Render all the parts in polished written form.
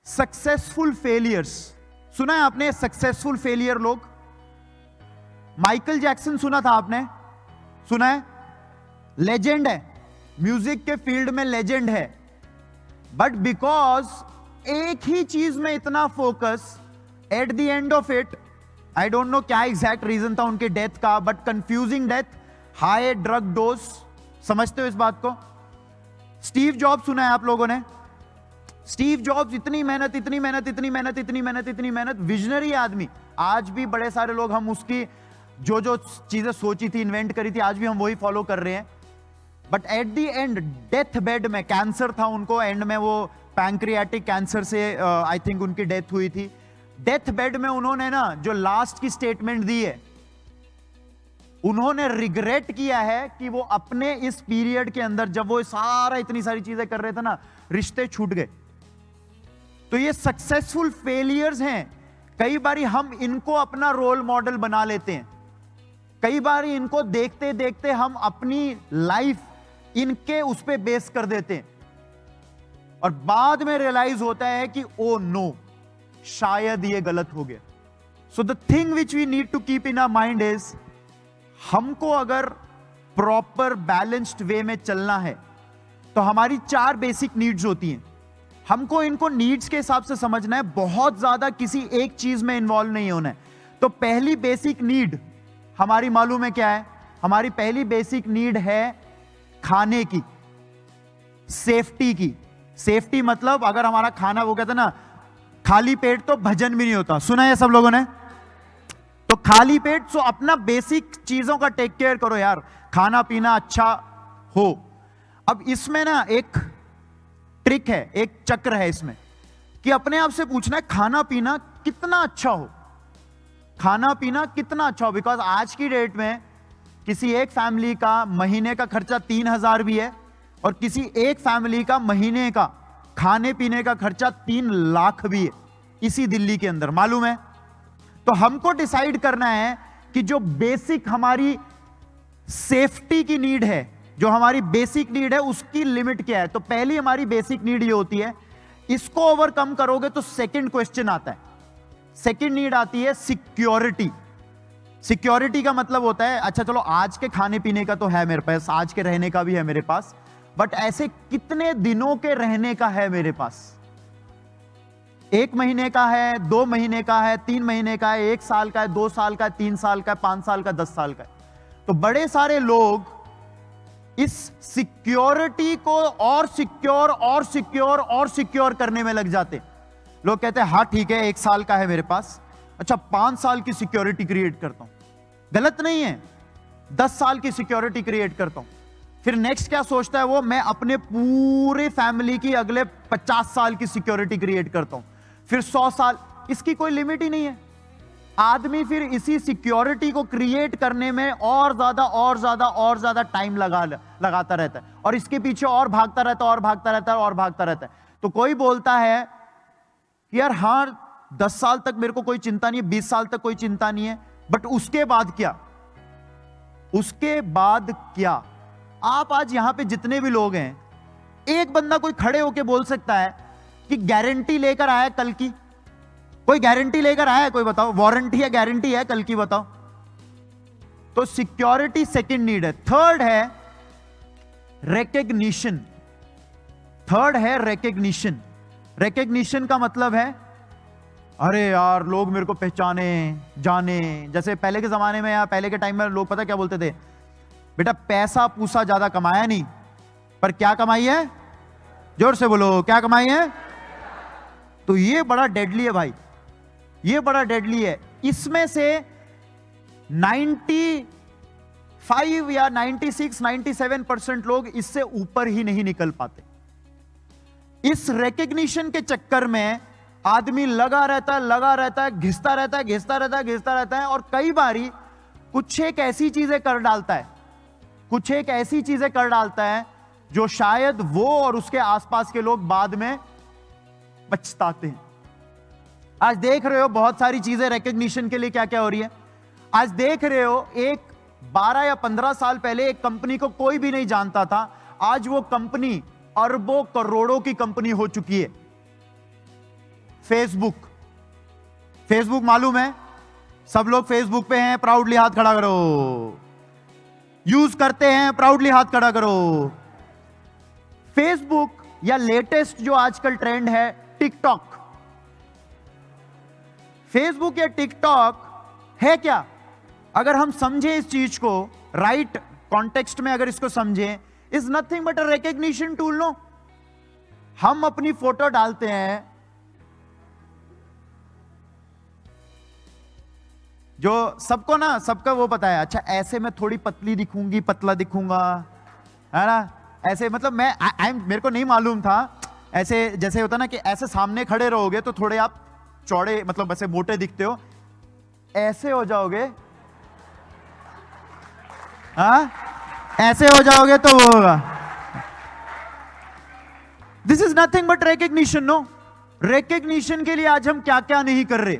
Successful failures सुना है आपने? सक्सेसफुल फेलियर लोग, माइकल जैक्सन सुना था आपने? सुना है? लेजेंड है, म्यूजिक के फील्ड में लेजेंड है, बट बिकॉज एक ही चीज में इतना focus, at the end of it, I don't know क्या एग्जैक्ट रीजन था उनके डेथ का, but confusing death, high drug dose. समझते हो इस बात को? स्टीव जॉब्स सुना है आप लोगों ने? स्टीव जॉब्स इतनी मेहनत, इतनी मेहनत, इतनी मेहनत, इतनी मेहनत, इतनी मेहनत, विजनरी आदमी। आज भी बड़े सारे लोग, हम उसकी जो जो चीजें सोची थी, इन्वेंट करी थी, आज भी हम वही फॉलो कर रहे हैं। But at the end death bed में, कैंसर था उनको, एंड में वो पैंक्रियाटिक कैंसर से आई थिंक उनकी डेथ हुई थी। डेथ बेड में उन्होंने ना जो लास्ट की स्टेटमेंट दी है, उन्होंने रिग्रेट किया है कि वो अपने इस पीरियड के अंदर, जब वो सारा इतनी सारी चीजें कर रहे थे ना, रिश्ते छूट गए। तो ये सक्सेसफुल फेलियर्स हैं। कई बारी हम इनको अपना रोल मॉडल बना लेते हैं, कई बारी इनको देखते देखते हम अपनी लाइफ इनके उस पे बेस कर देते हैं, और बाद में रियलाइज होता है कि ओ नो, शायद ये गलत हो गया। So the thing which we need to keep in our mind is, हमको अगर प्रॉपर बैलेंस्ड वे में चलना है तो हमारी 4 बेसिक नीड्स होती हैं। हमको इनको नीड्स के हिसाब से समझना है, बहुत ज्यादा किसी एक चीज में इन्वॉल्व नहीं होना है। तो पहली बेसिक नीड हमारी मालूम है क्या है? हमारी पहली बेसिक नीड है खाने की, सेफ्टी की। सेफ्टी मतलब अगर हमारा खाना, वो कहते हैं ना, खाली पेट तो भजन भी नहीं होता, सुना है सब लोगों ने? तो खाली पेट, सो अपना बेसिक चीजों का टेक केयर करो यार, खाना पीना अच्छा हो। अब इसमें ना एक ट्रिक है, एक चक्र है इसमें, कि अपने आप से पूछना है खाना पीना कितना अच्छा हो, खाना पीना कितना अच्छा हो। बिकॉज आज की डेट में किसी एक फैमिली का महीने का खर्चा 3,000 भी है, और किसी एक फैमिली का महीने का खाने पीने का खर्चा 3 लाख भी है, इसी दिल्ली के अंदर, मालूम है? तो हमको डिसाइड करना है कि जो बेसिक हमारी सेफ्टी की नीड है, जो हमारी बेसिक नीड है, उसकी लिमिट क्या है। तो पहली हमारी बेसिक नीड ये होती है, इसको ओवरकम करोगे तो सेकंड क्वेश्चन आता है, सेकंड नीड आती है सिक्योरिटी। सिक्योरिटी का मतलब होता है, अच्छा चलो आज के खाने पीने का तो है मेरे पास, आज के रहने का भी है मेरे पास, बट ऐसे कितने दिनों के रहने का है मेरे पास? 1 महीने का है, 2 महीने का है, 3 महीने का है, 1 साल का है, 2 साल का है, 3 साल का है, 5 साल का, 10 साल का है। तो बड़े सारे लोग इस सिक्योरिटी को और सिक्योर और सिक्योर और सिक्योर करने में लग जाते। लोग कहते हैं हाँ ठीक है 1 साल का है मेरे पास, अच्छा 5 साल की सिक्योरिटी क्रिएट करता हूं, गलत नहीं है, 10 साल की सिक्योरिटी क्रिएट करता हूं। फिर नेक्स्ट क्या सोचता है वो, मैं अपने पूरे फैमिली की अगले 50 साल की सिक्योरिटी क्रिएट करता हूं, फिर 100 साल, इसकी कोई लिमिट ही नहीं है। आदमी फिर इसी सिक्योरिटी को क्रिएट करने में और ज्यादा टाइम लगाता रहता है, और इसके पीछे और भागता रहता है, और भागता रहता है, और भागता रहता है। तो कोई बोलता है कि यार हाँ 10 साल तक मेरे को कोई चिंता नहीं है, 20 साल तक कोई चिंता नहीं है, बट उसके बाद क्या? उसके बाद क्या? आप आज यहां पे जितने भी लोग हैं, एक बंदा कोई खड़े होके बोल सकता है कि गारंटी लेकर आया कल की? कोई गारंटी लेकर आया है? कोई बताओ, वारंटी है, गारंटी है कल की? बताओ। तो सिक्योरिटी सेकंड नीड है। थर्ड है रिकग्निशन। थर्ड है रिकग्निशन। रिकग्निशन का मतलब है, अरे यार लोग मेरे को पहचाने जाने। जैसे पहले के जमाने में या पहले के टाइम में लोग पता क्या बोलते थे, बेटा पैसा पूसा ज्यादा कमाया नहीं, पर क्या कमाई है? जोर से बोलो, क्या कमाई है? तो ये बड़ा डेडली है भाई, ये बड़ा डेडली है। इसमें से 95 या 96, 97% लोग इससे ऊपर ही नहीं निकल पाते। इस रिकग्निशन के चक्कर में आदमी लगा रहता है, घिसता रहता है, और कई बारी कुछ एक ऐसी चीजें कर डालता है जो शायद वो और उसके आसपास के लोग बाद में पछताते हैं। आज देख रहे हो बहुत सारी चीजें रिकग्निशन के लिए क्या क्या हो रही है। आज देख रहे हो, एक 12 या 15 साल पहले एक कंपनी को कोई भी नहीं जानता था, आज वो कंपनी अरबों करोड़ों की कंपनी हो चुकी है। फेसबुक। फेसबुक मालूम है, सब लोग फेसबुक पे हैं, प्राउडली हाथ खड़ा करो। यूज करते हैं, प्राउडली हाथ खड़ा करो। फेसबुक या लेटेस्ट जो आजकल ट्रेंड है टिकटॉक। फेसबुक या टिकटॉक है क्या? अगर हम समझें इस चीज को राइट कॉन्टेक्स्ट में, अगर इसको समझें, is nothing but a recognition tool. No, हम अपनी फोटो डालते हैं, जो सबको ना, सबका वो पता है, अच्छा ऐसे मैं थोड़ी पतली दिखूंगी, पतला दिखूंगा, है ना, ऐसे, मतलब मेरे को नहीं मालूम था, ऐसे जैसे होता ना कि ऐसे सामने खड़े रहोगे तो थोड़े आप चौड़े, मतलब ऐसे मोटे दिखते हो, ऐसे हो जाओगे, हाँ ऐसे हो जाओगे तो वो होगा। This is nothing but recognition. No, recognition के लिए आज हम क्या क्या नहीं कर रहे।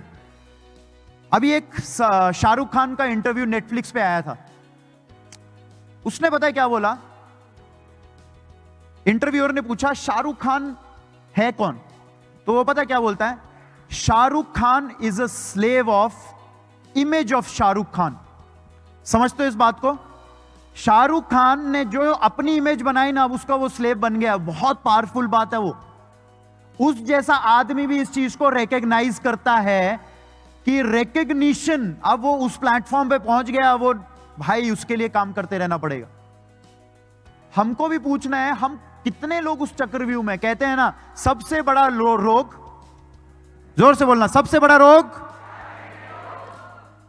अभी एक शाहरुख खान का इंटरव्यू नेटफ्लिक्स पे आया था, उसने पता है क्या बोला? इंटरव्यूअर ने पूछा शाहरुख खान है कौन, तो वो पता क्या बोलता है? Shahrukh Khan is a slave of image of Shahrukh Khan. समझते हो इस बात को? शाहरुख खान ने जो अपनी इमेज बनाई ना, अब उसका वो स्लेव बन गया। बहुत पावरफुल बात है वो। उस जैसा आदमी भी इस चीज को रिकॉग्नाइज करता है कि रिकग्निशन, अब वो उस प्लेटफॉर्म पे पहुंच गया, वो भाई उसके लिए काम करते रहना पड़ेगा। हमको भी पूछना है, हम कितने लोग उस चक्रव्यूह में, कहते हैं ना सबसे बड़ा रोग, जोर से बोलना, सबसे बड़ा रोग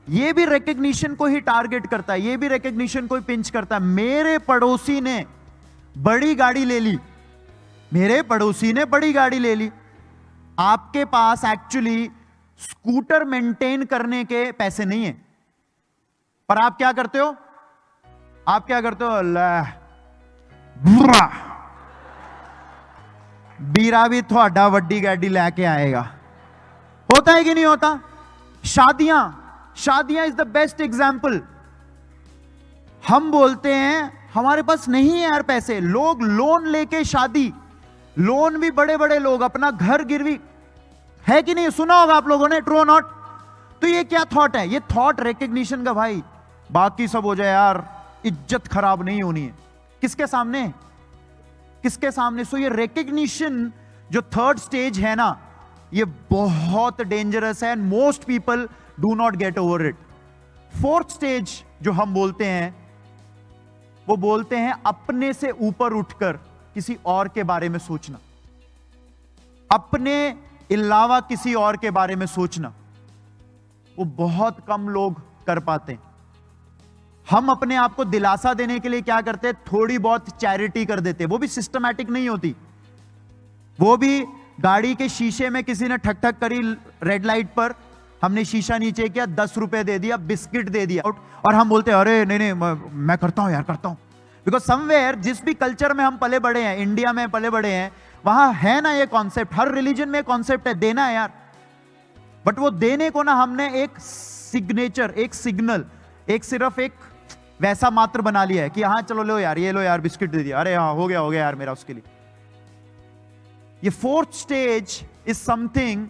ये भी रिकग्निशन को ही टारगेट करता है, ये भी रिकग्निशन को ही पिंच करता है। मेरे पड़ोसी ने बड़ी गाड़ी ले ली, मेरे पड़ोसी ने बड़ी गाड़ी ले ली, आपके पास एक्चुअली स्कूटर मेंटेन करने के पैसे नहीं है, पर आप क्या करते हो? आप क्या करते हो? बीरा भी थोड़ा वड्डी गाड़ी लेके आएगा। होता है कि नहीं होता? शादियां इज द बेस्ट एग्जाम्पल। हम बोलते हैं हमारे पास नहीं है यार पैसे, लोग लोन लेके शादी, लोन भी बड़े बड़े लोग, अपना घर गिरवी, है कि नहीं? सुना होगा आप लोगों ने, ट्रू और नॉट? तो ये क्या थॉट है? ये थॉट रिकग्निशन का भाई, बाकी सब हो जाए यार, इज्जत खराब नहीं होनी है। किसके सामने? किसके सामने? सो ये रिकग्निशन जो थर्ड स्टेज है ना, ये बहुत डेंजरस है and most people do not get over it. Fourth stage जो हम बोलते हैं, वो बोलते हैं अपने से ऊपर उठकर किसी और के बारे में सोचना, अपने अलावा किसी और के बारे में सोचना। वो बहुत कम लोग कर पाते हैं। हम अपने आप को दिलासा देने के लिए क्या करते हैं? थोड़ी बहुत चैरिटी कर देते हैं, वो भी सिस्टमैटिक नहीं होती। वो भी गाड़ी के शीशे में किसी ने ठक ठक करी रेड लाइट पर, हमने शीशा नीचे किया, 10 रुपए दे दिया, बिस्किट दे दिया, और हम बोलते हैं अरे नहीं मैं करता हूं यार, करता हूं। बिकॉज समवेयर, जिस भी कल्चर में हम पले बड़े हैं, इंडिया में पले बड़े हैं, वहां है ना ये कॉन्सेप्ट, हर रिलीजन में कॉन्सेप्ट है, देना है यार। बट वो देने को ना हमने एक सिग्नेचर, एक सिग्नल, एक सिर्फ एक वैसा मात्र बना लिया है कि हाँ चलो लो यार, ये लो यार, बिस्किट दे दिया, अरे हाँ हो गया यार मेरा उसके लिए। ये fourth stage is something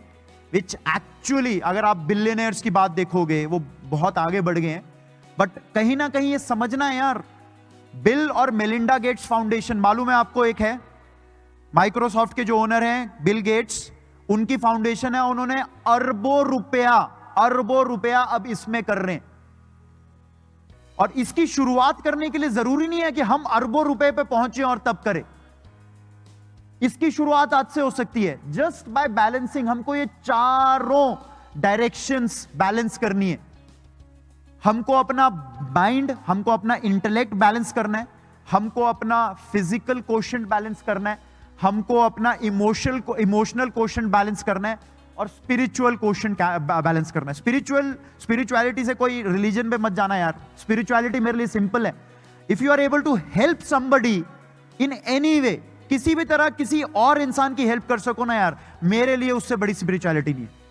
which actually, अगर आप बिलियनर्स की बात देखोगे, वो बहुत आगे बढ़ गए हैं, बट कहीं ना कहीं ये समझना है यार, बिल और मेलिंडा गेट्स फाउंडेशन, मालूम है आपको, एक है माइक्रोसॉफ्ट के जो ओनर हैं बिल गेट्स, उनकी फाउंडेशन है, उन्होंने अरबों रुपया अब इसमें कर रहे हैं। और इसकी शुरुआत करने के लिए जरूरी नहीं है कि हम अरबों रुपए पे पहुंचे और तब करें। इसकी शुरुआत आज से हो सकती है, जस्ट बाय बैलेंसिंग। हमको ये चारों डायरेक्शंस बैलेंस करनी है। हमको अपना माइंड, हमको अपना इंटेलेक्ट बैलेंस करना है, हमको अपना फिजिकल क्वोशंट बैलेंस करना है, हमको अपना इमोशनल क्वोशंट बैलेंस करना है, और स्पिरिचुअल क्वोशंट बैलेंस करना है। स्पिरिचुअलिटी से कोई रिलीजन पे मत जाना यार। स्पिरिचुअलिटी मेरे लिए सिंपल है, if you are able to help somebody in any way, किसी भी तरह किसी और इंसान की हेल्प कर सको ना यार, मेरे लिए उससे बड़ी स्पिरिचुअलिटी नहीं है।